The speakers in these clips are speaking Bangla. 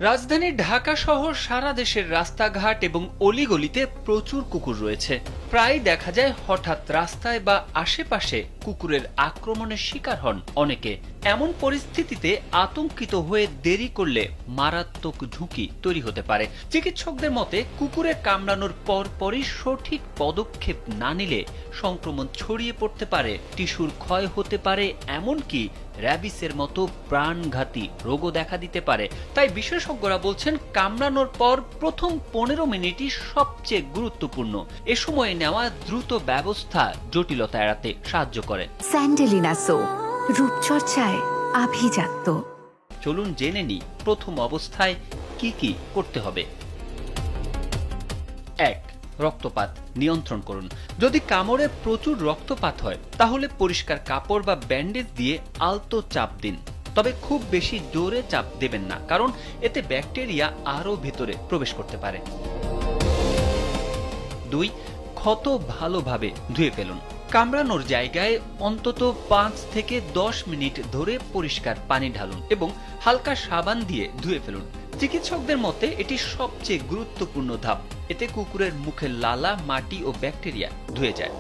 রাজধানী ঢাকা সহ সারা দেশের রাস্তাঘাট এবং অলিগলিতে প্রচুর কুকুর রয়েছে। প্রায় দেখা যায় হঠাৎ রাস্তায় বা আশেপাশে কুকুরের আক্রমণের শিকার হন অনেকে। এমন পরিস্থিতিতে আতঙ্কিত হয়ে দেরি করলে মারাত্মক ঝুঁকি তৈরি হতে পারে। চিকিৎসকদের মতে কুকুরের কামড়ানোর পরপরই সঠিক পদক্ষেপ না নিলে সংক্রমণ ছড়িয়ে পড়তে পারে, টিস্যুর ক্ষয় হতে পারে, এমনকি র্যাবিসের মতো প্রাণঘাতী রোগও দেখা দিতে পারে। তাই বিশেষজ্ঞরা বলছেন কামড়ানোর পর প্রথম 15 মিনিটই সবচেয়ে গুরুত্বপূর্ণ। এ সময়ে নেওয়া দ্রুত ব্যবস্থা জটিলতা এড়াতে সাহায্য করে। স্যান্ডেলিনা সো, রূপচর্চায় আভিজাত্য। চলুন জেনে নিই প্রথম অবস্থায় কি কি করতে হবে। 1. রক্তপাত নিয়ন্ত্রণ করুন। যদি কামড়ে প্রচুর রক্তপাত হয় তাহলে পরিষ্কার কাপড় বা ব্যান্ডেজ দিয়ে আলতো চাপ দিন, তবে খুব বেশি জোরে চাপ দেবেন না, কারণ এতে ব্যাকটেরিয়া আরো ভেতরে প্রবেশ করতে পারে। 2. ক্ষত ভালোভাবে ধুয়ে ফেলুন। কামড়ানোর জায়গায় অন্তত 5 থেকে 10 মিনিট ধরে পরিষ্কার পানি ঢালুন এবং হালকা সাবান দিয়ে ধুয়ে ফেলুন। চিকিৎসকদের মতে এটি সবচেয়ে গুরুত্বপূর্ণ ধাপ, এতে কুকুরের মুখের লালা, মাটি ও ব্যাকটেরিয়া ধুয়ে যায়।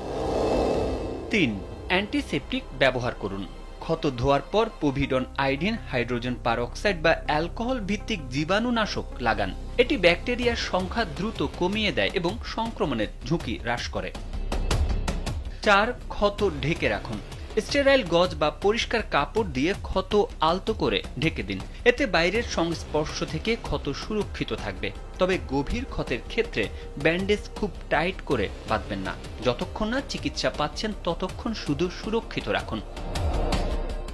3. অ্যান্টিসেপটিক ব্যবহার করুন। ক্ষত ধোয়ার পর পোভিডন আয়োডিন, হাইড্রোজেন পারঅক্সাইড বা অ্যালকোহল ভিত্তিক জীবাণুনাশক লাগান। এটি ব্যাকটেরিয়ার সংখ্যা দ্রুত কমিয়ে দেয় এবং সংক্রমণের ঝুঁকি হ্রাস করে। 4. ক্ষত ঢেকে রাখুন। স্টেরাইল গজ বা পরিষ্কার কাপড় দিয়ে ক্ষত আলতো করে ঢেকে দিন, এতে বাইরের সংস্পর্শ থেকে ক্ষত সুরক্ষিত থাকবে। তবে গভীর ক্ষতের ক্ষেত্রে ব্যান্ডেজ খুব টাইট করে বাঁধবেন না। যতক্ষণ না চিকিৎসা পাচ্ছেন ততক্ষণ শুধু সুরক্ষিত রাখুন।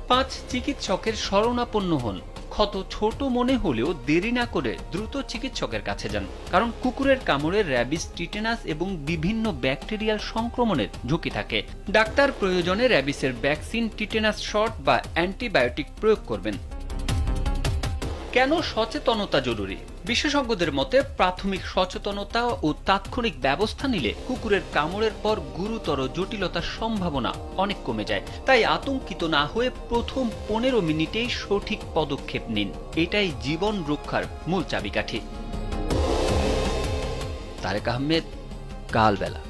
5. চিকিৎসকের শরণাপন্ন হন। ক্ষত ছোট মনে হলেও দেরি না করে দ্রুত চিকিৎসকের কাছে যান, কারণ কুকুরের কামড়ে র্যাবিস, টিটেনাস এবং বিভিন্ন ব্যাকটেরিয়াল সংক্রমণের ঝুঁকি থাকে। ডাক্তার প্রয়োজনে র্যাবিসের ভ্যাকসিন, টিটেনাস শট বা অ্যান্টিবায়োটিক প্রয়োগ করবেন। কেন সচেতনতা জরুরি? বিশেষজ্ঞদের মতে প্রাথমিক সচেতনতা ও তাৎক্ষণিক ব্যবস্থা নিলে কুকুরের কামড়ের পর গুরুতর জটিলতার সম্ভাবনা অনেক কমে যায়। তাই আতঙ্কিত না হয়ে প্রথম 15 মিনিটেই সঠিক পদক্ষেপ নিন, এটাই জীবন রক্ষার মূল চাবিকাঠি। তারেক আহমেদ, কালবেলা।